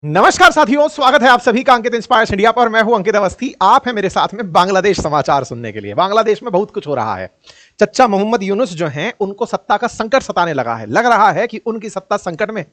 नमस्कार साथियों, स्वागत है आप सभी का अंकित इंस्पायर्स इंडिया पर। मैं हूं अंकित अवस्थी। आप हैं मेरे साथ में बांग्लादेश समाचार सुनने के लिए। बांग्लादेश में बहुत कुछ हो रहा है। चच्चा मोहम्मद यूनुस जो हैं, उनको सत्ता का संकट सताने लगा है। लग रहा है कि उनकी सत्ता संकट में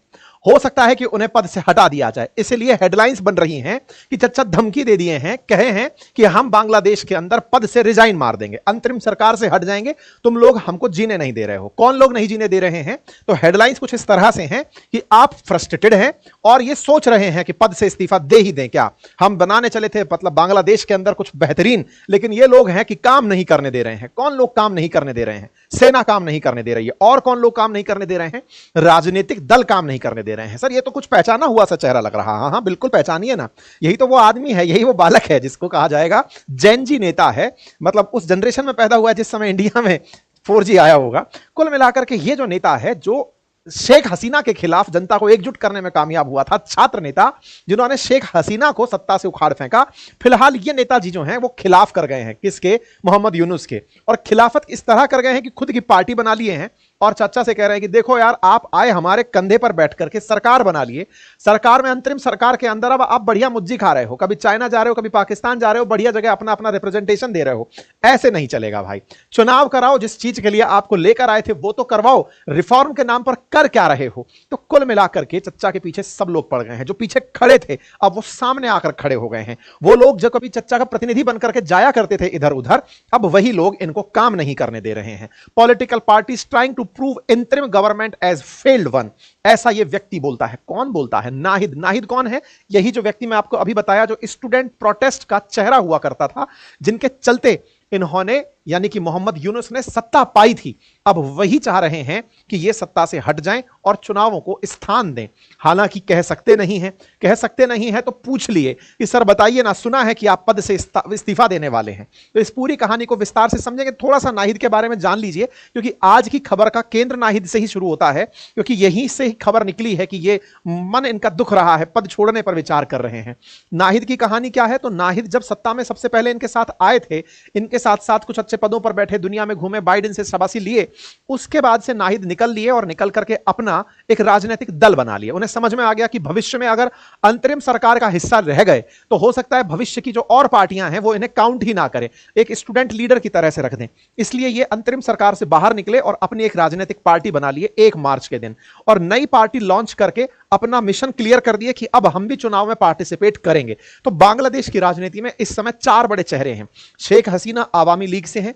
हो सकता है कि उन्हें पद से हटा दिया जाए। इसलिए हेडलाइंस बन रही हैं कि चच्चा धमकी दे दिए हैं, कहे हैं कि हम बांग्लादेश के अंदर पद से रिजाइन मार देंगे, अंतरिम सरकार से हट जाएंगे, तुम लोग हमको जीने नहीं दे रहे हो। कौन लोग नहीं जीने दे रहे हैं? तो हेडलाइंस कुछ इस तरह से हैं कि आप फ्रस्ट्रेटेड हैं और ये सोच रहे हैं कि पद से इस्तीफा दे ही दें क्या। हम बनाने चले थे मतलब बांग्लादेश के अंदर कुछ बेहतरीन, लेकिन ये लोग हैं कि काम नहीं करने दे रहे हैं। कौन लोग काम नहीं करने दे रहे हैं? सेना काम नहीं करने दे रही है। और कौन लोग काम नहीं करने दे रहे हैं? राजनीतिक दल काम नहीं करने दे रहे हैं। सर, ये तो कुछ पहचाना हुआ सा चेहरा लग रहा है। हाँ, बिल्कुल पहचानिए ना। यही तो वो आदमी है, यही वो बालक है जिसको कहा जाएगा जेनजी नेता है। मतलब उस जनरेशन में पैदा हुआ है जिस समय इंडिया में 4G आया होगा। कुल मिलाकर के ये जो नेता है, जो शेख हसीना के खिलाफ जनता को एकजुट करने में कामयाब हुआ था, छात्र नेता जिन्होंने शेख हसीना को सत्ता से उखाड़ फेंका। फिलहाल ये नेताजी जो हैं वो खिलाफ कर गए हैं। किसके? मोहम्मद यूनुस के। और खिलाफत इस तरह कर गए हैं कि खुद की पार्टी बना लिए हैं और चाचा से कह रहे हैं कि देखो यार, आप आए हमारे कंधे पर बैठ करके सरकार बना लिए। सरकार में, अंतरिम सरकार के अंदर अब आप बढ़िया मुज्जी खा रहे हो। कभी चाइना जा रहे हो, कभी पाकिस्तान जा रहे हो, बढ़िया जगह अपना अपना रिप्रेजेंटेशन दे रहे हो। ऐसे नहीं चलेगा भाई। चुनाव कराओ, जिस चीज के लिए आपको लेकर आए थे वो तो करवाओ। रिफॉर्म के नाम पर कर क्या रहे हो? तो कुल मिलाकर के चच्चा के पीछे सब लोग पड़ गए हैं। जो पीछे खड़े थे अब वो सामने आकर खड़े हो गए हैं। वो लोग जो कभी चच्चा का प्रतिनिधि बनकर के जाया करते थे इधर उधर, अब वही लोग इनको काम नहीं करने दे रहे हैं। Political parties trying to prove interim government as failed one, ऐसा ये व्यक्ति बोलता है। कौन बोलता है? नाहिद। नाहिद कौन है? यही जो व्यक्ति मैं आपको अभी बताया, जो स्टूडेंट प्रोटेस्ट का चेहरा हुआ करता था, जिनके चलते इन्होंने यानी कि मोहम्मद यूनुस ने सत्ता पाई थी। अब वही चाह रहे हैं कि ये सत्ता से हट जाएं और चुनावों को स्थान दें। हालांकि कह सकते नहीं हैं। कह सकते नहीं हैं तो पूछ लिए कि सर बताइए ना, सुना है कि आप पद से इस्तीफा देने वाले हैं। तो इस पूरी कहानी को विस्तार से समझेंगे। थोड़ा सा नाहिद के बारे में जान लीजिए, क्योंकि आज की खबर का केंद्र नाहिद से ही शुरू होता है, क्योंकि यहीं से ही खबर निकली है कि ये मन इनका दुख रहा है, पद छोड़ने पर विचार कर रहे हैं। नाहिद की कहानी क्या है? तो नाहिद जब सत्ता में सबसे पहले इनके साथ आए थे, इनके साथ साथ कुछ अच्छे पदों पर बैठे, दुनिया में घूमे, बाइडेन से शाबाशी लिए, उसके बाद से नाहिद निकल लिए और निकल करके अपना एक राजनीतिक दल बना लिया। उन्हें समझ में आ गया कि भविष्य में अगर अंतरिम सरकार का हिस्सा रह गए तो हो सकता है भविष्य की जो और पार्टियां हैं वो इन्हें काउंट ही ना करें, एक स्टूडेंट लीडर की तरह से रख दें। इसलिए ये अंतरिम सरकार से बाहर निकले और अपनी एक राजनीतिक पार्टी बना लिए 1 मार्च के दिन, और नई पार्टी लॉन्च करके अपना मिशन क्लियर कर दिए कि अब हम भी चुनाव में पार्टिसिपेट करेंगे। तो बांग्लादेश की राजनीति में इस समय 4 बड़े चेहरे हैं। शेख हसीना आवामी लीग से हैं,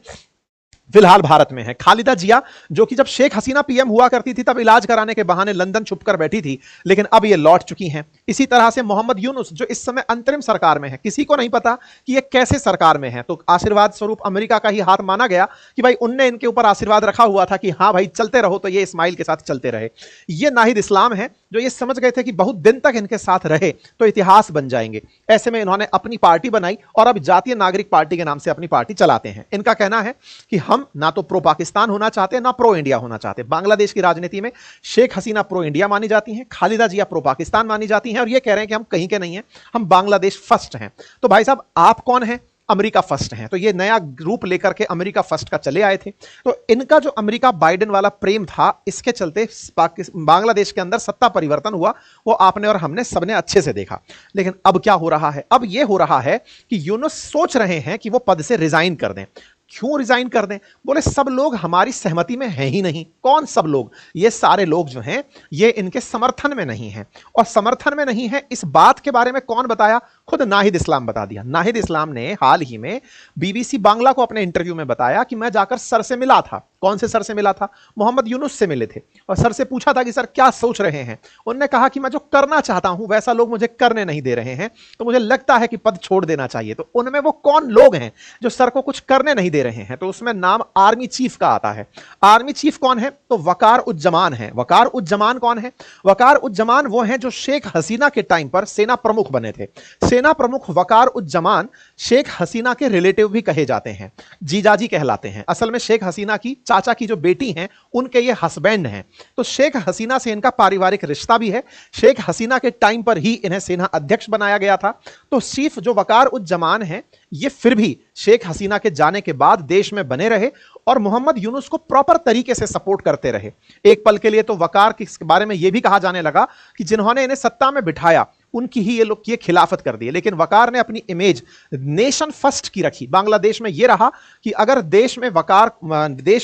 फिलहाल भारत में है। खालिदा जिया, जो कि जब शेख हसीना पीएम हुआ करती थी तब इलाज कराने के बहाने लंदन छुपकर बैठी थी, लेकिन अब ये लौट चुकी हैं। इसी तरह से मोहम्मद यूनुस, जो इस समय अंतरिम सरकार में है, किसी को नहीं पता कि ये कैसे सरकार में है। तो आशीर्वाद स्वरूप अमेरिका का ही हाथ माना गया कि भाई उनने इनके ऊपर आशीर्वाद रखा हुआ था कि हाँ भाई चलते रहो, तो ये इस्माइल के साथ चलते रहे। ये नाहिद इस्लाम है, जो ये समझ गए थे कि बहुत दिन तक इनके साथ रहे तो इतिहास बन जाएंगे। ऐसे में इन्होंने अपनी पार्टी बनाई और अब जातीय नागरिक पार्टी के नाम से अपनी पार्टी चलाते हैं। इनका कहना है कि हम ना तो प्रो पाकिस्तान होना चाहते, ना प्रो इंडिया होना चाहते। बांग्लादेश की राजनीति में शेख हसीना प्रो इंडिया मानी जाती हैं, खालिदा जिया प्रो पाकिस्तान मानी जाती हैं, और ये कह रहे हैं कि हम कहीं के नहीं हैं, हम बांग्लादेश फर्स्ट हैं। तो भाई साहब, आप कौन हैं? अमेरिका फर्स्ट हैं। तो ये नया रूप लेकर के अमेरिका फर्स्ट का चले आए थे। तो इनका जो अमेरिका बाइडेन वाला प्रेम था, इसके चलते बांग्लादेश के अंदर सत्ता परिवर्तन हुआ, वो आपने और हमने सबने अच्छे से देखा। लेकिन अब क्या हो रहा है? अब ये हो रहा है कि यूनुस सोच रहे हैं कि वो पद से रिजाइन कर दें। क्यों रिजाइन कर दें? बोले सब लोग हमारी सहमति में हैं ही नहीं। कौन सब लोग? ये सारे लोग जो हैं ये इनके समर्थन में नहीं हैं। और समर्थन में नहीं है इस बात के बारे में कौन बताया? खुद नाहिद इस्लाम बता दिया। नाहिद इस्लाम ने हाल ही में BBC बांग्ला को अपने इंटरव्यू में बताया कि मैं जाकर सर से मिला था। कौन से सर से मिला था? मोहम्मद यूनुस से मिले थे और सर से पूछा था कि सर क्या सोच रहे हैं। उन्होंने कहा कि मैं जो करना चाहता हूं वैसा लोग मुझे करने नहीं दे रहे हैं, तो मुझे लगता है कि पद छोड़ देना चाहिए। तो उनमें वो कौन लोग हैं जो सर को कुछ करने नहीं दे रहे हैं? तो उसमें नाम आर्मी चीफ का आता है। आर्मी चीफ कौन है? तो वकार उज्जमान है। वकार उज्जमान कौन है? वकार उज्जमान वो हैं जो शेख हसीना के टाइम पर सेना प्रमुख बने थे। सेना प्रमुख वकार उज्जमान शेख हसीना के रिलेटिव भी कहे जाते हैं, जीजाजी कहलाते हैं। असल में शेख हसीना की चाचा की जो बेटी हैं उनके ये हस्बैंड हैं। तो शेख हसीना से इनका पारिवारिक रिश्ता भी है। शेख हसीना के टाइम पर ही इन्हें सेना अध्यक्ष बनाया गया था। तो चीफ जो वकार उज्जमान है, ये फिर भी शेख हसीना के जाने के बाद देश में बने रहे और मोहम्मद यूनुस को प्रॉपर तरीके से सपोर्ट करते रहे। एक पल के लिए तो वकार के बारे में यह भी कहा जाने लगा कि जिन्होंने इन्हें सत्ता में बिठाया उनकी ही ये लोग ये खिलाफत कर दी। लेकिन वकार ने अपनी इमेज नेशन फर्स्ट की रखी। बांग्लादेश में ये रहा कि अगर देश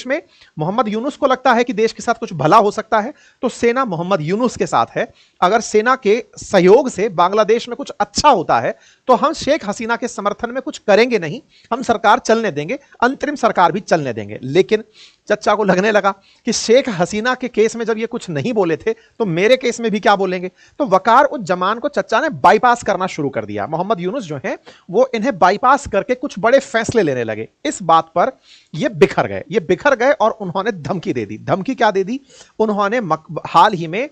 में मोहम्मद यूनुस को लगता है कि देश के साथ कुछ भला हो सकता है तो सेना मोहम्मद यूनुस के साथ है। अगर सेना के सहयोग से बांग्लादेश में कुछ अच्छा होता है तो हम शेख हसीना के समर्थन में कुछ करेंगे नहीं, हम सरकार चलने देंगे, अंतरिम सरकार भी चलने देंगे। लेकिन चच्चा को लगने लगा कि शेख हसीना के केस में जब ये कुछ नहीं बोले थे तो मेरे केस में भी क्या बोलेंगे। तो वकार उस जमान को चच्चा ने बाईपास करना शुरू कर दिया। मोहम्मद यूनुस जो हैं वो इन्हें बाईपास करके कुछ बड़े फैसले लेने लगे। इस बात पर ये बिखर गए और उन्होंने धमकी दे दी। धमकी क्या दे दी? उन्होंने हाल ही में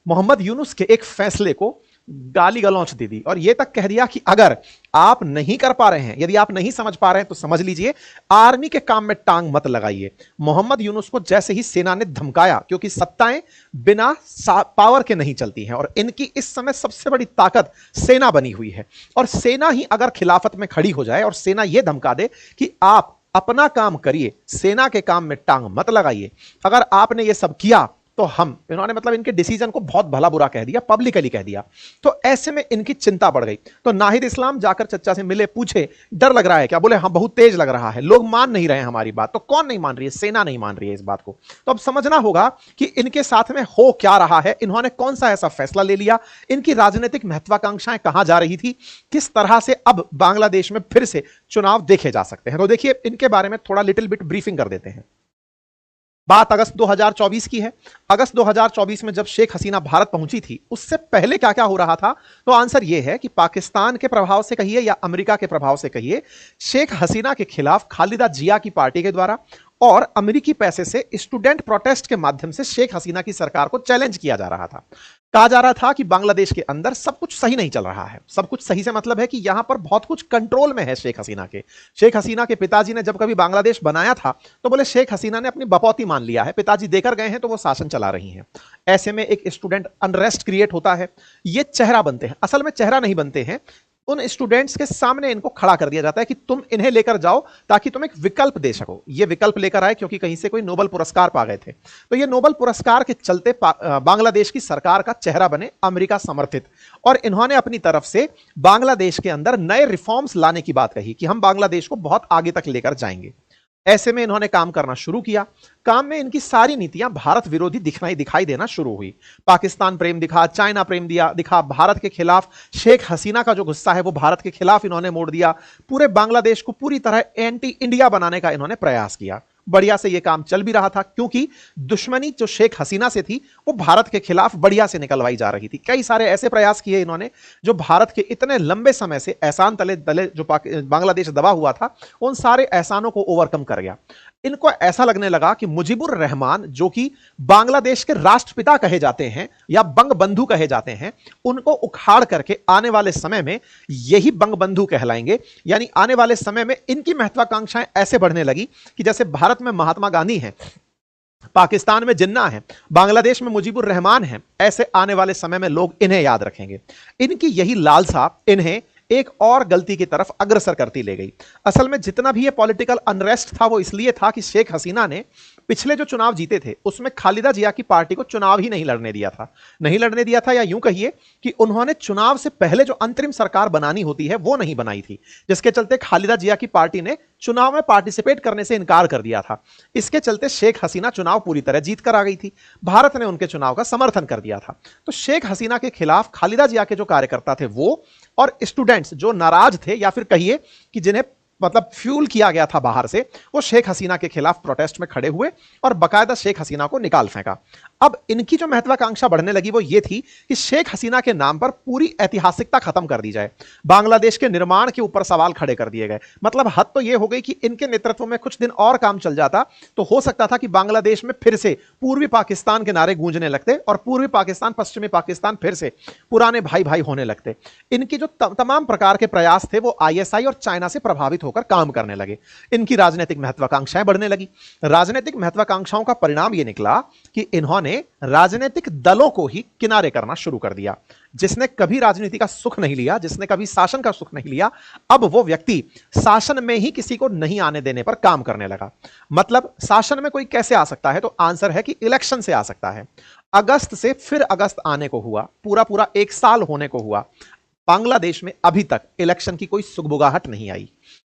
मोहम्मद यूनुस के एक फैसले को गाली गलौच दे दी और यह तक कह दिया कि अगर आप नहीं कर पा रहे हैं, यदि आप नहीं समझ पा रहे हैं तो समझ लीजिए, आर्मी के काम में टांग मत लगाइए। मोहम्मद यूनुस को जैसे ही सेना ने धमकाया, क्योंकि सत्ताएं बिना पावर के नहीं चलती हैं और इनकी इस समय सबसे बड़ी ताकत सेना बनी हुई है, और सेना ही अगर खिलाफत में खड़ी हो जाए और सेना यह धमका दे कि आप अपना काम करिए, सेना के काम में टांग मत लगाइए, अगर आपने यह सब किया तो हम, इन्होंने मतलब इनके डिसीजन को बहुत भला बुरा कह दिया, पब्लिकली कह दिया। तो ऐसे में इनकी चिंता बढ़ गई। तो नाहिद इस्लाम जाकर चच्चा से मिले, पूछे डर लग रहा है क्या? बोले हाँ बहुत तेज लग रहा है, लोग मान नहीं रहे हैं हमारी बात। तो कौन नहीं मान रही है? सेना नहीं मान रही है इस बात को। तो अब समझना होगा कि इनके साथ में हो क्या रहा है, इन्होंने कौन सा ऐसा फैसला ले लिया, इनकी राजनीतिक महत्वाकांक्षाएं कहां जा रही थी, किस तरह से अब बांग्लादेश में फिर से चुनाव देखे जा सकते हैं। तो देखिए इनके बारे में थोड़ा लिटिल बिट ब्रीफिंग कर देते हैं। बात अगस्त 2024 की है। अगस्त 2024 में जब शेख हसीना भारत पहुंची थी, उससे पहले क्या क्या हो रहा था? तो आंसर यह है कि पाकिस्तान के प्रभाव से कहिए या अमेरिका के प्रभाव से कहिए, शेख हसीना के खिलाफ खालिदा जिया की पार्टी के द्वारा और अमेरिकी पैसे से स्टूडेंट प्रोटेस्ट के माध्यम से शेख हसीना की सरकार को चैलेंज किया जा रहा था। कहा जा रहा था कि बांग्लादेश के अंदर सब कुछ सही नहीं चल रहा है। सब कुछ सही से मतलब है कि यहां पर बहुत कुछ कंट्रोल में है शेख हसीना के। शेख हसीना के पिताजी ने जब कभी बांग्लादेश बनाया था तो बोले शेख हसीना ने अपनी बपौती मान लिया है, पिताजी देकर गए हैं तो वो शासन चला रही हैं। ऐसे में एक स्टूडेंट अनरेस्ट क्रिएट होता है, ये चेहरा बनते हैं। असल में चेहरा नहीं बनते हैं, उन स्टूडेंट्स के सामने इनको खड़ा कर दिया जाता है कि तुम इन्हें लेकर जाओ ताकि तुम एक विकल्प दे सको। ये विकल्प लेकर आए क्योंकि कहीं से कोई नोबेल पुरस्कार पा गए थे। तो ये नोबेल पुरस्कार के चलते बांग्लादेश की सरकार का चेहरा बने, अमेरिका समर्थित, और इन्होंने अपनी तरफ से बांग्लादेश के अंदर नए रिफॉर्म्स लाने की बात कही कि हम बांग्लादेश को बहुत आगे तक लेकर जाएंगे। ऐसे में इन्होंने काम करना शुरू किया। काम में इनकी सारी नीतियां भारत विरोधी दिखाई देना शुरू हुई। पाकिस्तान प्रेम दिखा, चाइना प्रेम दिखा, भारत के खिलाफ शेख हसीना का जो गुस्सा है वो भारत के खिलाफ इन्होंने मोड़ दिया। पूरे बांग्लादेश को पूरी तरह एंटी इंडिया बनाने का इन्होंने प्रयास किया। बढ़िया से ये काम चल भी रहा था क्योंकि दुश्मनी जो शेख हसीना से थी वो भारत के खिलाफ बढ़िया से निकलवाई जा रही थी। कई सारे ऐसे प्रयास किए इन्होंने जो भारत के इतने लंबे समय से एहसान तले जो बांग्लादेश दबा हुआ था, उन सारे एहसानों को ओवरकम कर गया। इनको ऐसा लगने लगा कि मुजीबुर रहमान जो कि बांग्लादेश के राष्ट्रपिता कहे जाते हैं या बंगबंधु कहे जाते हैं, उनको उखाड़ करके आने वाले समय में यही बंगबंधु कहलाएंगे। यानी आने वाले समय में इनकी महत्वाकांक्षाएं ऐसे बढ़ने लगी कि जैसे भारत में महात्मा गांधी हैं, पाकिस्तान में जिन्ना है, बांग्लादेश में मुजीबुर रहमान है, ऐसे आने वाले समय में लोग इन्हें याद रखेंगे। इनकी यही लालसा इन्हें एक और गलती की तरफ अग्रसर करती ले गई। असल में जितना भी ये पॉलिटिकल अनरेस्ट था वो इसलिए था कि शेख हसीना ने पिछले जो चुनाव जीते थे उसमें खालिदा जिया की पार्टी को चुनाव ही नहीं लड़ने दिया था, या यूं कहिए कि उन्होंने चुनाव से पहले जो अंतरिम सरकार बनानी होती है वो नहीं बनाई थी, जिसके चलते खालिदा जिया की पार्टी ने चुनाव में पार्टिसिपेट करने से इनकार कर दिया था। इसके चलते शेख हसीना चुनाव पूरी तरह जीत कर आ गई थी। भारत ने उनके चुनाव का समर्थन कर दिया था। तो शेख हसीना के खिलाफ खालिदा जिया के जो कार्यकर्ता थे वो और स्टूडेंट्स जो नाराज थे, या फिर कहिए कि जिन्हें मतलब फ्यूल किया गया था बाहर से, वो शेख हसीना के खिलाफ प्रोटेस्ट में खड़े हुए और बाकायदा शेख हसीना को निकाल फेंका। अब इनकी जो महत्वाकांक्षा बढ़ने लगी वो ये थी कि शेख हसीना के नाम पर पूरी ऐतिहासिकता खत्म कर दी जाए, बांग्लादेश के निर्माण के ऊपर सवाल खड़े कर दिए गए। मतलब हद तो ये हो गई कि इनके नेतृत्व में कुछ दिन और काम चल जाता तो हो सकता था कि बांग्लादेश में फिर से पूर्वी पाकिस्तान के नारे गूंजने लगते और पूर्वी पाकिस्तान पश्चिमी पाकिस्तान फिर से पुराने भाई भाई होने लगते। इनकी जो तमाम प्रकार के प्रयास थे वो ISI और चाइना से प्रभावित होकर काम करने लगे। इनकी राजनीतिक महत्वाकांक्षाएं बढ़ने लगी। राजनीतिक महत्वाकांक्षाओं का परिणाम यह निकला कि इन्होंने राजनीतिक दलों को ही किनारे करना शुरू कर दिया। जिसने कभी राजनीति का सुख नहीं लिया, जिसने कभी शासन का सुख नहीं लिया, अब वो व्यक्ति शासन में ही किसी को नहीं आने देने पर काम करने लगा। मतलब शासन में कोई कैसे आ सकता है? तो आंसर है कि इलेक्शन से आ सकता है। अगस्त से फिर अगस्त आने को हुआ, पूरा पूरा एक साल होने को हुआ, बांग्लादेश में अभी तक इलेक्शन की कोई सुगबुगाहट नहीं आई।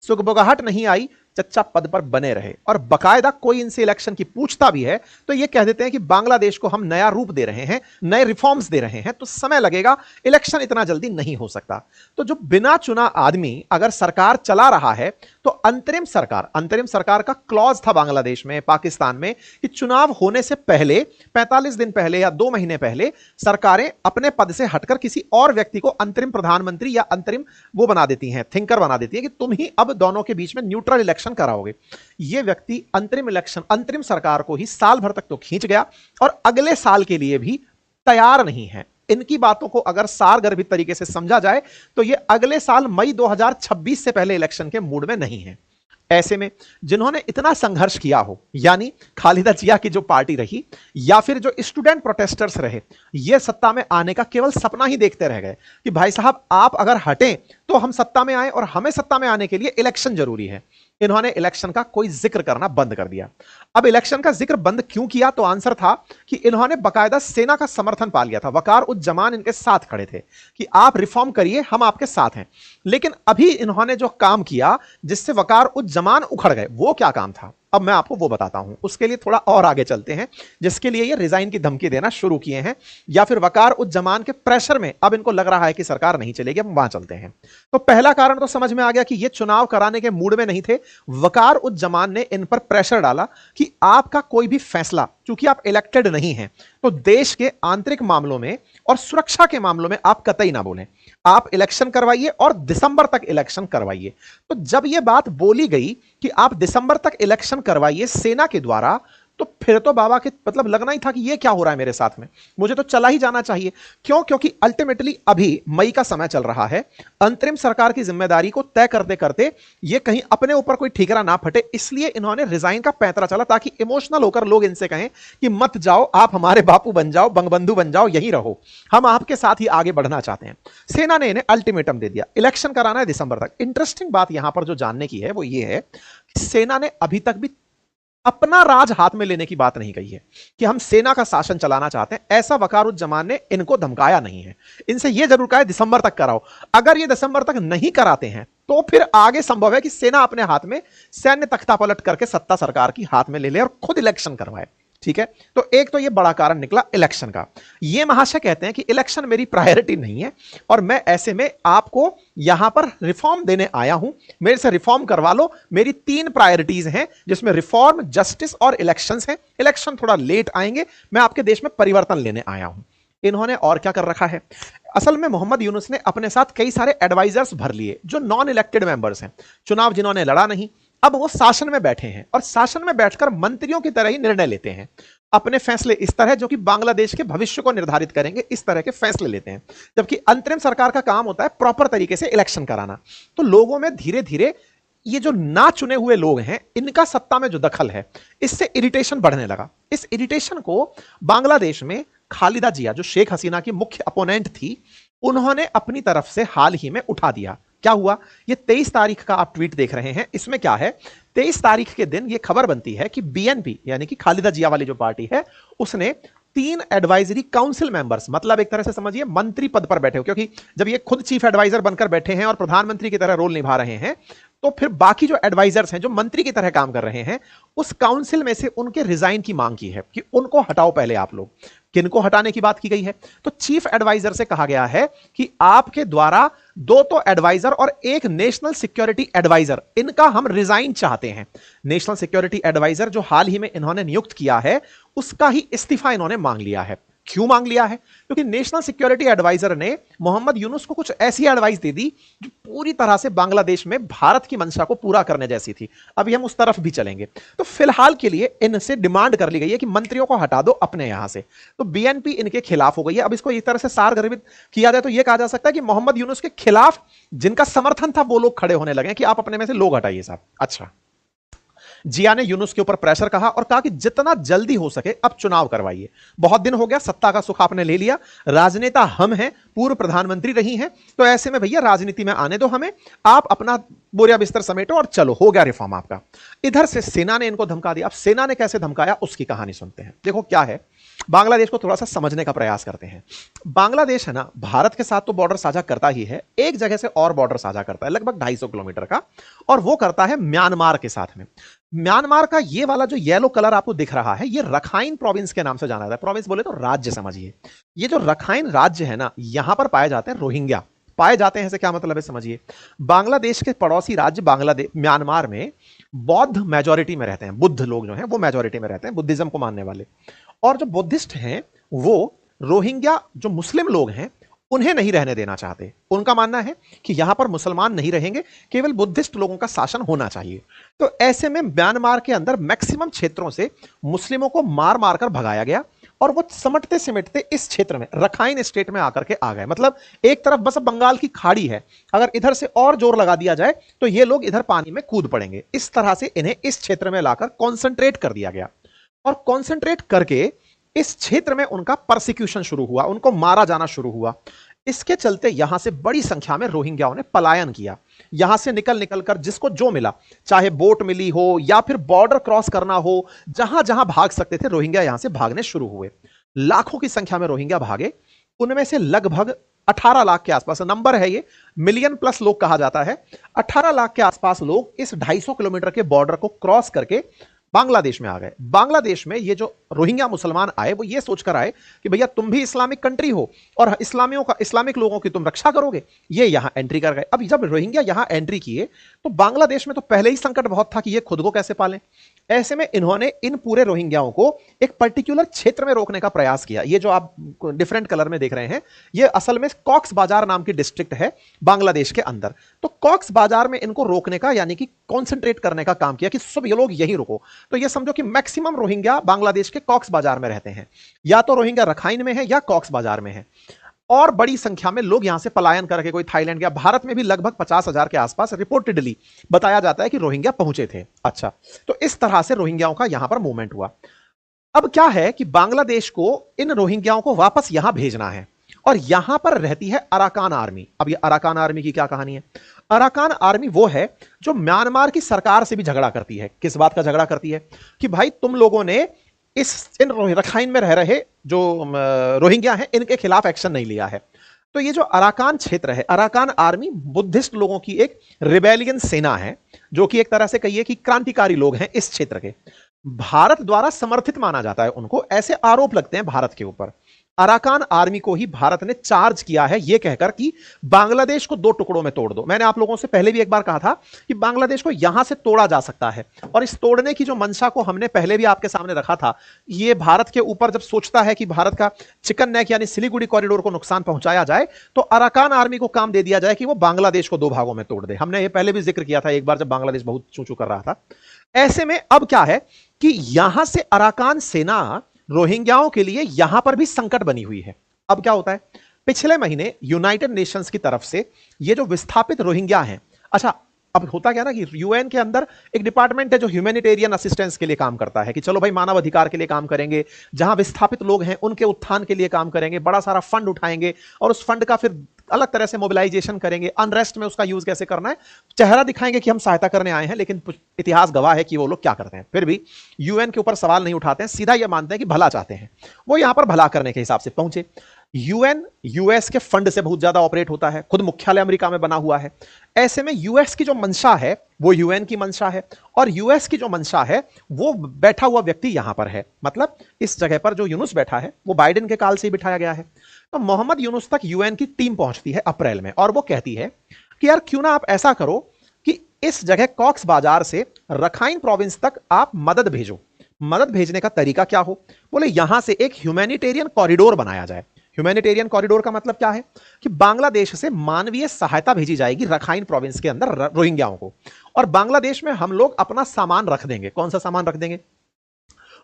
सुगबुगाहट नहीं आई, चच्चा पद पर बने रहे, और बकायदा कोई इनसे इलेक्शन की पूछता भी है तो ये कह देते हैं कि बांग्लादेश को हम नया रूप दे रहे हैं, नए रिफॉर्म्स दे रहे हैं, तो समय लगेगा, इलेक्शन इतना जल्दी नहीं हो सकता। तो जो बिना चुना आदमी अगर सरकार चला रहा है तो अंतरिम सरकार का क्लॉज था बांग्लादेश में, पाकिस्तान में, कि चुनाव होने से पहले 45 दिन पहले या 2 महीने पहले सरकारें अपने पद से हटकर किसी और व्यक्ति को अंतरिम प्रधानमंत्री या अंतरिम वो बना देती हैं, थिंकर बना देती है, कि तुम ही अब दोनों के बीच में न्यूट्रल इलेक्शन कराओगे। ये व्यक्ति अंतरिम सरकार को ही साल भर तक तो खींच गया और अगले साल के लिए भी तैयार नहीं है। इनकी बातों को अगर सारगर्भित तरीके से समझा जाए तो ये अगले साल मई 2026 से पहले इलेक्शन के मूड में नहीं है। ऐसे में जिन्होंने इतना संघर्ष किया हो, यानी खालिदा जिया की जो पार्टी रही या फिर जो स्टूडेंट प्रोटेस्टर्स रहे, ये सत्ता में आने का केवल सपना ही देखते रह गए कि भाई साहब आप अगर हटें तो हम सत्ता में आए, और हमें सत्ता में आने के लिए इलेक्शन जरूरी है। इन्होंने इलेक्शन का कोई जिक्र करना बंद कर दिया। अब इलेक्शन का जिक्र बंद क्यों किया, तो आंसर था कि इन्होंने बकायदा सेना का समर्थन पा लिया था। वकार उज जमान इनके साथ खड़े थे कि आप रिफॉर्म करिए, हम आपके साथ हैं। लेकिन अभी इन्होंने जो काम किया जिससे वकार उज जमान उखड़ गए, वो क्या काम था, अब मैं आपको वो बताता हूं। उसके लिए थोड़ा और आगे चलते हैं, जिसके लिए ये रिजाइन की धमकी देना शुरू किए हैं, या फिर वकार उज जमान के प्रेशर में अब इनको लग रहा है कि सरकार नहीं चलेगी, हम वहां चलते हैं। तो पहला कारण तो समझ में आ गया कि ये चुनाव कराने के मूड में नहीं थे। वकार उज जमान ने इन पर प्रेशर डाला कि आपका कोई भी फैसला, चूंकि आप इलेक्टेड नहीं हैं, तो देश के आंतरिक मामलों में और सुरक्षा के मामलों में आप कतई ना बोलें, आप इलेक्शन करवाइए और दिसंबर तक इलेक्शन करवाइए। तो जब यह बात बोली गई कि आप दिसंबर तक इलेक्शन करवाइए सेना के द्वारा, तो फिर तो बाबा के मतलब लगना ही था कि ये क्या हो रहा है मेरे साथ में, मुझे तो चला ही जाना चाहिए। क्यों? क्योंकि अल्टीमेटली अभी मई का समय चल रहा है, अंतरिम सरकार की जिम्मेदारी को तय करते करते ये कहीं अपने ऊपर कोई ठीकरा ना फटे, इसलिए इन्होंने रिजाइन का पैंतरा चला, ताकि इमोशनल होकर लोग इनसे कहें कि मत जाओ, आप हमारे बापू बन जाओ, बंगबंधु बन जाओ, यहीं रहो, हम आपके साथ ही आगे बढ़ना चाहते हैं। सेना ने इन्हें अल्टीमेटम दे दिया, इलेक्शन कराना है दिसंबर तक। इंटरेस्टिंग बात यहां पर जो जानने की है वो ये है कि सेना ने अभी तक भी अपना राज हाथ में लेने की बात नहीं कही है कि हम सेना का शासन चलाना चाहते हैं। ऐसा वकारुज्जमान ने इनको धमकाया नहीं है। इनसे यह जरूर कहा है दिसंबर तक कराओ। अगर ये दिसंबर तक नहीं कराते हैं तो फिर आगे संभव है कि सेना अपने हाथ में सैन्य तख्ता पलट करके सत्ता सरकार की हाथ में ले ले और खुद इलेक्शन करवाए। ठीक है, तो एक तो ये बड़ा कारण निकला इलेक्शन का। ये महाशय कहते हैं कि इलेक्शन मेरी प्रायोरिटी नहीं है और मैं ऐसे में आपको यहां पर रिफॉर्म देने आया हूं, मेरे से रिफॉर्म करवा लो। मेरी 3 प्रायोरिटीज हैं जिसमें रिफॉर्म, जस्टिस और इलेक्शंस हैं। इलेक्शन थोड़ा लेट आएंगे, मैं आपके देश में परिवर्तन लेने आया हूं। इन्होंने और क्या कर रखा है, असल में मोहम्मद यूनुस ने अपने साथ कई सारे एडवाइजर्स भर लिए जो नॉन इलेक्टेड मेंबर्स हैं, चुनाव जिन्होंने लड़ा नहीं, अब वो शासन में बैठे हैं और शासन में बैठकर मंत्रियों की तरह ही निर्णय लेते हैं। अपने फैसले इस तरह जो कि बांग्लादेश के भविष्य को निर्धारित करेंगे, इस तरह के फैसले लेते हैं। जबकि अंतरिम सरकार का काम होता है प्रॉपर तरीके से इलेक्शन कराना। तो लोगों में धीरे धीरे ये जो ना चुने हुए लोग हैं, इनका सत्ता में जो दखल है, इससे इरिटेशन बढ़ने लगा। इस इरिटेशन को बांग्लादेश में खालिदा जिया, जो शेख हसीना की मुख्य अपोनेंट थी, उन्होंने अपनी तरफ से हाल ही में उठा दिया। क्या हुआ, ये 23 तारीख का आप ट्वीट देख रहे हैं, इसमें क्या है, 23 तारीख के दिन ये खबर बनती है कि बीएनपी यानी कि खालिदा जिया वाली जो पार्टी है, उसने 3 एडवाइजरी काउंसिल मेंबर्स, मतलब एक तरह से समझिए मंत्री पद पर बैठे हो, क्योंकि जब ये खुद चीफ एडवाइजर बनकर बैठे हैं और प्रधानमंत्री की तरह रोल निभा रहे हैं, तो फिर बाकी जो एडवाइजर्स हैं जो मंत्री की तरह काम कर रहे हैं, उस काउंसिल में से उनके रिजाइन की मांग की है कि उनको हटाओ पहले आप लोग। किनको हटाने की बात की गई है, तो चीफ एडवाइजर से कहा गया है कि आपके द्वारा 2 तो एडवाइजर और 1 नेशनल सिक्योरिटी एडवाइजर, इनका हम रिजाइन चाहते हैं। नेशनल सिक्योरिटी एडवाइजर जो हाल ही में इन्होंने नियुक्त किया है, उसका ही इस्तीफा इन्होंने मांग लिया है। क्यों मांग लिया है? क्योंकि नेशनल सिक्योरिटी एडवाइजर ने मोहम्मद यूनुस को कुछ ऐसी एडवाइस दे दी जो पूरी तरह से बांग्लादेश में भारत की मंशा को पूरा करने जैसी थी। अभी हम उस तरफ भी चलेंगे। तो फिलहाल के लिए इनसे डिमांड कर ली गई है कि मंत्रियों को हटा दो अपने यहां से। तो बीएनपी इनके खिलाफ हो गई है। अब इसको इस तरह से सारगर्भित किया जाए तो यह कहा जा सकता है कि मोहम्मद यूनुस के खिलाफ जिनका समर्थन था वो लोग खड़े होने लगे कि आप अपने में से लोग हटाइए साहब। अच्छा, जिया ने यूनुस के ऊपर प्रेशर कहा और कहा कि जितना जल्दी हो सके अब चुनाव करवाइए। बहुत दिन हो गया, सत्ता का सुख आपने ले लिया, राजनेता हम हैं, पूर्व प्रधानमंत्री रही हैं, तो ऐसे में भैया राजनीति में आने दो हमें, आप अपना बोरिया बिस्तर समेटो और चलो, हो गया रिफॉर्म आपका। इधर से सेना ने इनको धमका दिया। अब सेना ने कैसे धमकाया उसकी कहानी सुनते हैं। देखो क्या है, बांग्लादेश को थोड़ा सा समझने का प्रयास करते हैं। बांग्लादेश है ना, भारत के साथ तो बॉर्डर साझा करता ही है, एक जगह से और बॉर्डर साझा करता है लगभग 250 किलोमीटर का, और वो करता है म्यांमार के साथ में। म्यांमार का ये वाला जो येलो कलर आपको दिख रहा है, ये रखाइन प्रोविंस के नाम से जाना जाता है। प्रोविंस बोले तो राज्य समझिए। ये जो रखाइन राज्य है ना, यहां पर पाए जाते हैं रोहिंग्या। पाए जाते हैं से क्या मतलब है समझिए। बांग्लादेश के पड़ोसी राज्य बांग्लादेश म्यांमार में बौद्ध मेजोरिटी में रहते हैं, बुद्ध लोग जो हैं वो मेजोरिटी में रहते हैं, बुद्धिज्म को मानने वाले। और जो बुद्धिस्ट हैं वो रोहिंग्या जो मुस्लिम लोग हैं उन्हें नहीं रहने देना चाहते। उनका मानना है कि यहां पर मुसलमान नहीं रहेंगे, केवल बुद्धिस्ट लोगों का शासन होना चाहिए। तो ऐसे में म्यांमार के अंदर मैक्सिमम क्षेत्रों से मुस्लिमों को मार मार कर भगाया गया, और वो समटते सिमटते इस क्षेत्र में रखाइन स्टेट में आकर के आ गए। मतलब एक तरफ बस बंगाल की खाड़ी है, अगर इधर से और जोर लगा दिया जाए तो ये लोग इधर पानी में कूद पड़ेंगे। इस तरह से इन्हें इस क्षेत्र में लाकर कॉन्सेंट्रेट कर दिया गया, और कॉन्सेंट्रेट करके इस क्षेत्र में उनका परसिक्यूशन शुरू हुआ, उनको मारा जाना शुरू हुआ। इसके चलते यहां से बड़ी संख्या में रोहिंग्याओं ने पलायन किया। यहां से निकल निकल कर जिसको जो मिला, चाहे बोट मिली हो या फिर बॉर्डर क्रॉस करना हो, जहां जहां भाग सकते थे रोहिंग्या यहां से भागने शुरू हुए। लाखों की संख्या में रोहिंग्या भागे। उनमें से लगभग 18 लाख के आसपास नंबर है, ये मिलियन प्लस लोग कहा जाता है। 18 लाख के आसपास लोग इस 250 किलोमीटर के बॉर्डर को क्रॉस करके बांग्लादेश में आ गए। बांग्लादेश में ये जो रोहिंग्या मुसलमान आए वो ये सोचकर आए कि भैया तुम भी इस्लामिक कंट्री हो और इस्लामिक लोगों की तुम रक्षा करोगे। ये यहां एंट्री कर गए। अब जब रोहिंग्या यहां एंट्री किए तो बांग्लादेश में तो पहले ही संकट बहुत था कि ये खुद को कैसे पालें। ऐसे में इन्होंने इन पूरे रोहिंग्याओं को एक पर्टिकुलर क्षेत्र में रोकने का प्रयास किया। ये जो आप डिफरेंट कलर में देख रहे हैं, ये असल में कॉक्स बाजार नाम की डिस्ट्रिक्ट है बांग्लादेश के अंदर। तो कॉक्स बाजार में इनको रोकने का यानी कि कॉन्सेंट्रेट करने का काम किया कि सब ये लोग यहीं रुको। तो ये समझो कि मैक्सिमम रोहिंग्या बांग्लादेश के कॉक्स बाजार में रहते हैं, या तो रोहिंग्या रखाइन में है या कॉक्स बाजार में है। और बड़ी संख्या में लोग यहां से पलायन करके कोई थाईलैंड गया। भारत में भी लगभग 50,000 के आसपास रिपोर्टेडली बताया जाता है कि रोहिंग्या पहुंचे थे। अच्छा, तो इस तरह से रोहिंग्याओं का यहां पर मूवमेंट हुआ। अब क्या है कि बांग्लादेश को इन रोहिंग्याओं को वापस यहां भेजना है, और यहां पर रहती है अराकान आर्मी। अब ये अराकान आर्मी की क्या कहानी है? अराकान आर्मी वो है जो म्यांमार की सरकार से भी झगड़ा करती है। किस बात का झगड़ा करती है? कि भाई तुम लोगों ने इन रखाइन में रह रहे जो रोहिंग्या हैं इनके खिलाफ एक्शन नहीं लिया है। तो ये जो अराकान क्षेत्र है, अराकान आर्मी बुद्धिस्ट लोगों की एक रिबेलियन सेना है, जो कि एक तरह से कहिए कि क्रांतिकारी लोग हैं इस क्षेत्र के। भारत द्वारा समर्थित माना जाता है उनको, ऐसे आरोप लगते हैं भारत के ऊपर। अराकान आर्मी को ही भारत ने चार्ज किया है यह कहकर कि बांग्लादेश को 2 टुकड़ों में तोड़ दो। मैंने आप लोगों से पहले भी एक बार कहा था कि बांग्लादेश को यहां से तोड़ा जा सकता है, और इस तोड़ने की जो मंशा को हमने पहले भी आपके सामने रखा था। ये भारत के ऊपर जब सोचता है कि भारत का चिकन नेक यानी सिलीगुड़ी कॉरिडोर को नुकसान पहुंचाया जाए, तो अराकान आर्मी को काम दे दिया जाए कि वो बांग्लादेश को 2 भागों में तोड़ दे। हमने ये पहले भी जिक्र किया था एक बार जब बांग्लादेश बहुत चू चू कर रहा था। ऐसे में अब क्या है कि यहां से अराकान सेना रोहिंग्याओं के लिए यहां पर भी संकट बनी हुई है। अब क्या होता है, पिछले महीने यूनाइटेड नेशंस की तरफ से ये जो विस्थापित रोहिंग्या हैं, अच्छा अब होता क्या ना कि यूएन के अंदर एक डिपार्टमेंट है जो ह्यूमैनिटेरियन असिस्टेंस के लिए काम करता है कि चलो भाई मानव अधिकार के लिए काम करेंगे, जहां विस्थापित लोग हैं उनके उत्थान के लिए काम करेंगे, बड़ा सारा फंड उठाएंगे और उस फंड का फिर अलग तरह से मोबिलाइजेशन करेंगे, अनरेस्ट में उसका यूज कैसे करना है, चेहरा दिखाएंगे कि हम सहायता करने आए हैं, लेकिन इतिहास गवाह है कि वो लोग क्या करते हैं। फिर भी यूएन के ऊपर सवाल नहीं उठाते हैं, सीधा यह मानते हैं कि भला चाहते हैं। वो यहां पर भला करने के हिसाब से पहुंचे। यूएन यूएस के फंड से बहुत ज्यादा ऑपरेट होता है, खुद मुख्यालय अमेरिका में बना हुआ है। ऐसे में यूएस की जो मंशा है वो यूएन की मंशा है, और यूएस की जो मंशा है वो बैठा हुआ व्यक्ति यहां पर है। मतलब इस जगह पर जो यूनुस बैठा है वो बाइडेन के काल से ही बिठाया गया है। तो मोहम्मद यूनुस तक यूएन की टीम पहुंचती है अप्रैल में, और वो कहती है कि यार क्यों ना आप ऐसा करो कि इस जगह कॉक्स बाजार से रखाइन प्रोविंस तक आप मदद भेजो। मदद भेजने का तरीका क्या हो? बोले यहां से एक ह्यूमैनिटेरियन कॉरिडोर बनाया जाए। ह्यूमैनिटेरियन कॉरिडोर का मतलब क्या है कि बांग्लादेश से मानवीय सहायता भेजी जाएगी रखाइन प्रोविंस के अंदर रोहिंग्याओं को, और बांग्लादेश में हम लोग अपना सामान रख देंगे। कौन सा सामान रख देंगे?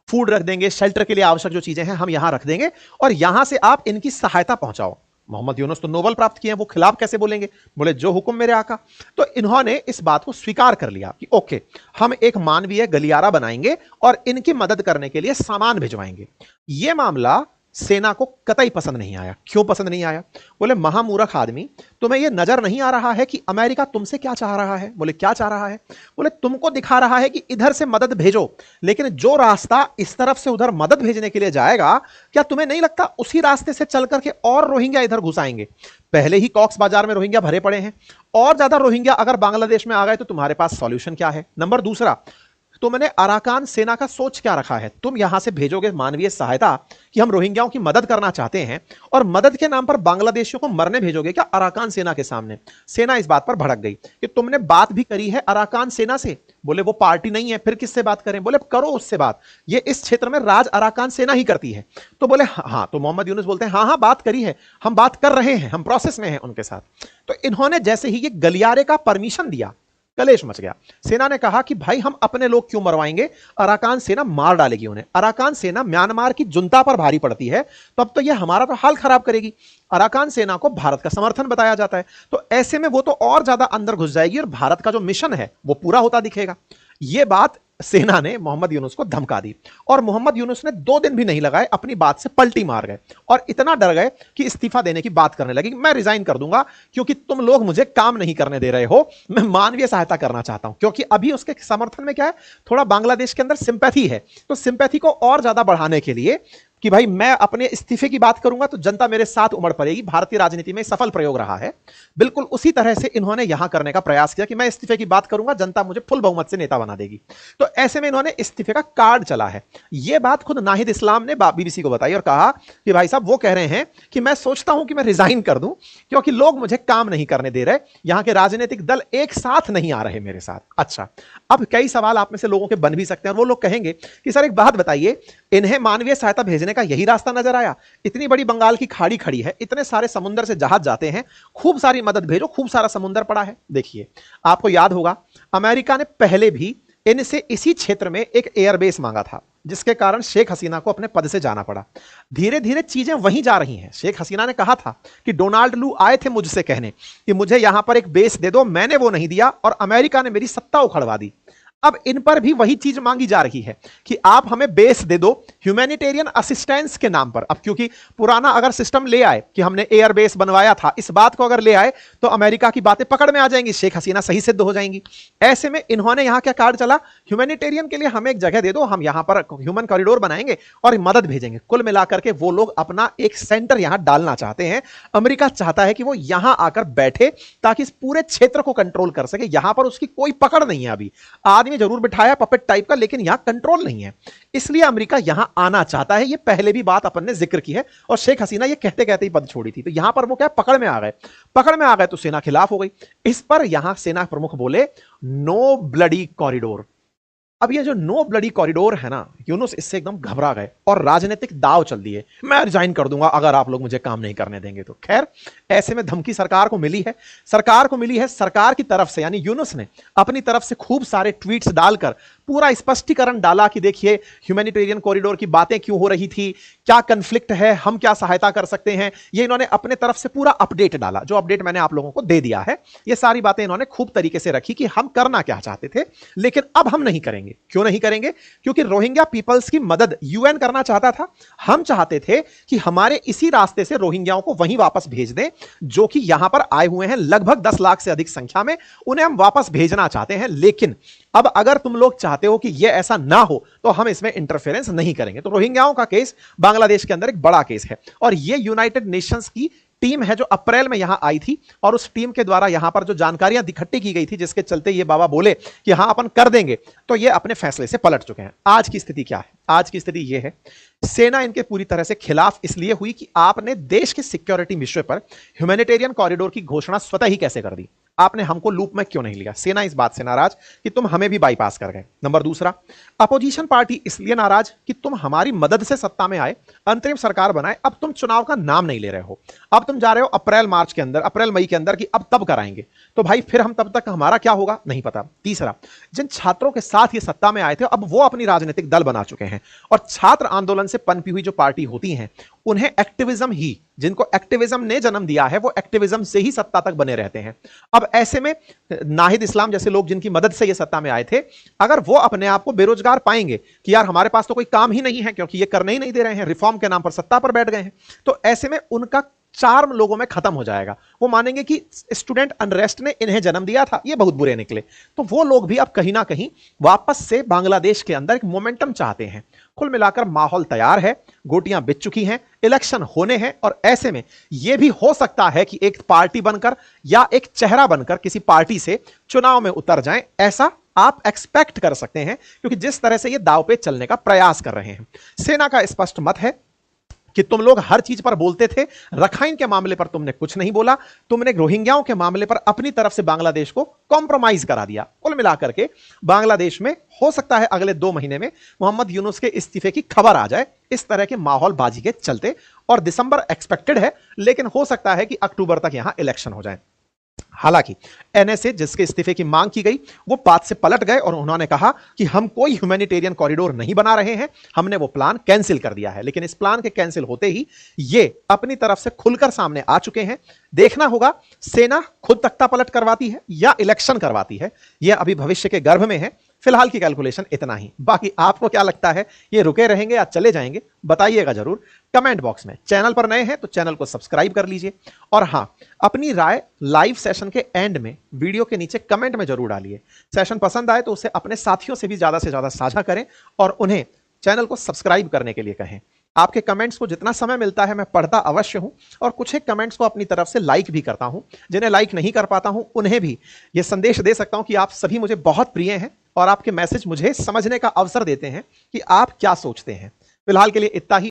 फूड रख देंगे, शेल्टर के लिए आवश्यक जो चीजें हैं हम यहां रख देंगे, और यहां से आप इनकी सहायता पहुंचाओ। मोहम्मद यूनुस तो नोबेल प्राप्त किए हैं, वो खिलाफ कैसे बोलेंगे? बोले जो हुक्म मेरे आका। तो इन्होंने इस बात को स्वीकार कर लिया कि ओके, हम एक मानवीय गलियारा बनाएंगे और इनकी मदद करने के लिए सामान भिजवाएंगे। यह मामला सेना को कतई पसंद नहीं आया। क्यों पसंद नहीं आया? बोले महामूर्ख आदमी, तुम्हें यह नजर नहीं आ रहा है कि अमेरिका तुमसे क्या चाह रहा है? बोले क्या चाह रहा है? बोले तुमको दिखा रहा है कि इधर से मदद भेजो, लेकिन जो रास्ता इस तरफ से उधर मदद भेजने के लिए जाएगा, क्या तुम्हें नहीं लगता उसी रास्ते से चल करके और रोहिंग्या इधर घुस आएंगे? पहले ही कॉक्स बाजार में रोहिंग्या भरे पड़े हैं, और ज्यादा रोहिंग्या अगर बांग्लादेश में आ गए तो तुम्हारे पास सॉल्यूशन क्या है? नंबर दूसरा, तुमने अराकान सेना का सोच क्या रखा है? तुम यहां से भेजोगे मानवीय सहायता कि हम रोहिंग्याओं की मदद करना चाहते हैं, और मदद के नाम पर बांग्लादेशियों को मरने भेजोगे क्या अराकान सेना के सामने? सेना इस बात पर भड़क गई कि तुमने बात भी करी है अराकान सेना से। बोले वो पार्टी नहीं है, फिर किससे बात करें? बोले करो उससे बात, ये इस क्षेत्र में राज अराकान सेना ही करती है। तो बोले हाँ, तो मोहम्मद यूनुस बोलते हैं हाँ हाँ बात करी है, हम बात कर रहे हैं, हम प्रोसेस में हैं उनके साथ। तो इन्होंने जैसे ही ये गलियारे का परमिशन दिया, कलेश मच गया। सेना ने कहा कि भाई हम अपने लोग क्यों मरवाएंगे, अराकान सेना मार डालेगी उन्हें। अराकान सेना म्यांमार की जुनता पर भारी पड़ती है, तो अब तो ये हमारा तो हाल खराब करेगी। अराकान सेना को भारत का समर्थन बताया जाता है, तो ऐसे में वो तो और ज्यादा अंदर घुस जाएगी और भारत का जो मिशन है वो पूरा होता दिखेगा। ये बात सेना ने मोहम्मद यूनुस को धमका दी, और मोहम्मद यूनुस ने 2 दिन भी नहीं लगाए, अपनी बात से पलटी मार गए और इतना डर गए कि इस्तीफा देने की बात करने लगे। मैं रिजाइन कर दूंगा क्योंकि तुम लोग मुझे काम नहीं करने दे रहे हो, मैं मानवीय सहायता करना चाहता हूं। क्योंकि अभी उसके समर्थन में क्या है, थोड़ा बांग्लादेश के अंदर सिंपैथी है, तो सिंपैथी को और ज्यादा बढ़ाने के लिए कि भाई मैं अपने इस्तीफे की बात करूंगा तो जनता मेरे साथ उमड़ पड़ेगी। भारतीय राजनीति में सफल प्रयोग रहा है, बिल्कुल उसी तरह से इन्होंने यहां करने का प्रयास किया कि मैं इस्तीफे की बात करूंगा, जनता मुझे फुल बहुमत से नेता बना देगी। तो ऐसे में इन्होंने इस्तीफे का कार्ड चला है। यह बात खुद नाहिद इस्लाम ने बीबीसी को बताई और कहा कि भाई साहब वो कह रहे हैं कि मैं सोचता हूं कि मैं रिजाइन कर दूं क्योंकि लोग मुझे काम नहीं करने दे रहे, यहां के राजनीतिक दल एक साथ नहीं आ रहे मेरे साथ। अच्छा, अब कई सवाल आप में से लोगों के बन भी सकते हैं, और वो लोग कहेंगे कि सर एक बात बताइए, इन्हें मानवीय सहायता भेजने का यही रास्ता नजर आया? इतनी बड़ी बंगाल की खाड़ी खड़ी है, इतने सारे समुद्र से जहाज जाते हैं, खूब सारी मदद भेजो, खूब सारा समुद्र पड़ा है। देखिए, आपको याद होगा अमेरिका ने पहले भी इनसे इसी क्षेत्र में एक एयरबेस मांगा था, जिसके कारण शेख हसीना को अपने पद से जाना पड़ा। धीरे धीरे चीजें वहीं जा रही हैं। शेख हसीना ने कहा था कि डोनाल्ड लू आए थे मुझसे कहने कि मुझे यहां पर एक बेस दे दो, मैंने वो नहीं दिया और अमेरिका ने मेरी सत्ता उखड़वा दी। अब इन पर भी वही चीज मांगी जा रही है कि आप हमें बेस दे दो ह्यूमैनिटेरियन असिस्टेंस के नाम पर। अब क्योंकि पुराना अगर सिस्टम ले आए कि हमने एयर बेस बनवाया था, इस बात को अगर ले आए तो अमेरिका की बातें पकड़ में आ जाएंगी, शेख हसीना सही सिद्ध हो जाएंगी। ऐसे में इन्होंने यहां क्या कार्ड चला, ह्यूमैनिटेरियन के लिए हमें एक जगह दे दो, हम यहां पर ह्यूमन कॉरिडोर बनाएंगे और मदद भेजेंगे। कुल मिलाकर के वो लोग अपना एक सेंटर यहां डालना चाहते हैं। अमेरिका चाहता है कि वो यहां आकर बैठे ताकि इस पूरे क्षेत्र को कंट्रोल कर सके। यहां पर उसकी कोई पकड़ नहीं है, अभी आदमी जरूर बिठाया पपेट टाइप का, लेकिन यहां कंट्रोल नहीं है, इसलिए अमेरिका यहां आना चाहता है। ये पहले भी बात अपन ने जिक्र की है, और शेख हसीना ये कहते कहते ही पद छोड़ी थी। तो यहां पर वो क्या पकड़ में आ गए, पकड़ में आ गए तो सेना खिलाफ हो गई। इस पर यहां सेना प्रमुख बोले नो ब्लडी कॉरिडोर। अब ये जो नो ब्लडी कॉरिडोर है ना, यूनुस इससे एकदम घबरा गए और राजनीतिक दाव चल दिए, मैं रिजाइन कर दूंगा अगर आप लोग मुझे काम नहीं करने देंगे तो। खैर, ऐसे में धमकी सरकार को मिली है, सरकार की तरफ से, यानी यूनुस ने अपनी तरफ से खूब सारे ट्वीट्स डालकर पूरा स्पष्टीकरण डाला कि देखिए ह्यूमैनिटेरियन कॉरिडोर की बातें क्यों हो रही थी, क्या कंफ्लिक्ट है, हम क्या सहायता कर सकते हैं। ये इन्होंने अपने तरफ से पूरा अपडेट डाला, जो अपडेट मैंने आप लोगों को दे दिया है। ये सारी बातें इन्होंने खूब तरीके से रखी कि हम करना क्या चाहते थे, लेकिन अब हम नहीं करेंगे। क्यों नहीं करेंगे? क्योंकि रोहिंग्या पीपल्स की मदद यूएन करना चाहता था। हम चाहते थे कि हमारे इसी रास्ते से रोहिंग्याओं को वहीं वापस भेज दें, जो कि यहां पर आए हुए हैं लगभग 10 लाख से अधिक संख्या में, उन्हें हम वापस भेजना चाहते हैं। लेकिन अब अगर तुम लोग चाहते हो कि यह ऐसा ना हो तो हम इसमें इंटरफेरेंस नहीं करेंगे। तो रोहिंग्याओं का केस बांग्लादेश के अंदर एक बड़ा केस है, और यह यूनाइटेड नेशंस की टीम है जो अप्रैल में यहां आई थी, और उस टीम के द्वारा यहां पर जो जानकारियां इकट्ठी की गई थी, जिसके चलते ये बाबा बोले कि हां अपन कर देंगे, तो ये अपने फैसले से पलट चुके हैं। आज की स्थिति क्या है? आज की स्थिति यह है, सेना इनके पूरी तरह से खिलाफ इसलिए हुई कि आपने देश के सिक्योरिटी विषय पर ह्यूमैनिटेरियन कॉरिडोर की घोषणा स्वतः ही कैसे कर दी, आपने हमको लूप में क्यों नहीं लिया। सेना इस बात से नाराज कि तुम हमें भी बाईपास कर गए। नंबर दूसरा, अपोजिशन पार्टी इसलिए नाराज कि तुम हमारी मदद से सत्ता में आए, अंतरिम सरकार बनाए, अब तुम चुनाव का नाम नहीं ले रहे हो, अब तुम जा रहे हो अप्रैल मई के अंदर कि अब तब कराएंगे। तो भाई फिर हम तब तक हमारा क्या होगा नहीं पता। तीसरा, जिन छात्रों के साथ ये सत्ता में आए थे अब वो अपनी राजनीतिक दल बना चुके हैं, और छात्र आंदोलन से पनपी हुई जो पार्टी होती हैं उन्हें एक्टिविज्म ही, जिनको एक्टिविज्म ने जन्म दिया है, वो एक्टिविज्म से ही सत्ता तक बने रहते हैं। अब ऐसे में नाहिद इस्लाम जैसे लोग जिनकी मदद से ये सत्ता में आए थे, अगर वो अपने आप को बेरोजगार पाएंगे कि यार हमारे पास तो कोई काम ही नहीं है क्योंकि ये करने ही नहीं दे रहे हैं, रिफॉर्म के नाम पर सत्ता पर बैठ गए हैं, तो ऐसे में उनका चार्म लोगों में खत्म हो जाएगा। वो मानेंगे कि स्टूडेंट अनरेस्ट ने इन्हें जन्म दिया था, ये बहुत बुरे निकले। तो वो लोग भी अब कहीं ना कहीं वापस से बांग्लादेश के अंदर एक मोमेंटम चाहते हैं। कुल मिलाकर माहौल तैयार है, गोटियां बिछ चुकी हैं, इलेक्शन होने हैं, और ऐसे में यह भी हो सकता है कि एक पार्टी बनकर या एक चेहरा बनकर किसी पार्टी से चुनाव में उतर जाएं। ऐसा आप एक्सपेक्ट कर सकते हैं, क्योंकि जिस तरह से ये दाव पे चलने का प्रयास कर रहे हैं। सेना का स्पष्ट मत है कि तुम लोग हर चीज पर बोलते थे, रखाइन के मामले पर तुमने कुछ नहीं बोला, तुमने रोहिंग्याओं के मामले पर अपनी तरफ से बांग्लादेश को कॉम्प्रोमाइज करा दिया। कुल मिलाकर के बांग्लादेश में हो सकता है अगले 2 महीने में मोहम्मद यूनुस के इस्तीफे की खबर आ जाए, इस तरह के माहौल बाजी के चलते। और दिसंबर एक्सपेक्टेड है, लेकिन हो सकता है कि अक्टूबर तक यहां इलेक्शन हो जाए। हालांकि एनएसए जिसके इस्तीफे की मांग की गई, वो बात से पलट गए और उन्होंने कहा कि हम कोई ह्यूमैनिटेरियन कॉरिडोर नहीं बना रहे हैं, हमने वो प्लान कैंसिल कर दिया है। लेकिन इस प्लान के कैंसिल होते ही ये अपनी तरफ से खुलकर सामने आ चुके हैं। देखना होगा सेना खुद तख्ता पलट करवाती है या इलेक्शन करवाती है, यह अभी भविष्य के गर्भ में है। फिलहाल की कैलकुलेशन इतना ही। बाकी आपको क्या लगता है, ये रुके रहेंगे या चले जाएंगे, बताइएगा जरूर कमेंट बॉक्स में। चैनल पर नए हैं तो चैनल को सब्सक्राइब कर लीजिए, और हां, अपनी राय लाइव सेशन के एंड में वीडियो के नीचे कमेंट में जरूर डालिए। सेशन पसंद आए तो उसे अपने साथियों से भी ज्यादा से ज्यादा साझा करें और उन्हें चैनल को सब्सक्राइब करने के लिए कहें। आपके कमेंट्स को जितना समय मिलता है मैं पढ़ता अवश्य हूं, और कुछ एक कमेंट्स को अपनी तरफ से लाइक भी करता हूं। जिन्हें लाइक नहीं कर पाता हूं उन्हें भी यह संदेश दे सकता हूं कि आप सभी मुझे बहुत प्रिय हैं, और आपके मैसेज मुझे समझने का अवसर देते हैं कि आप क्या सोचते हैं। फिलहाल के लिए इतना ही।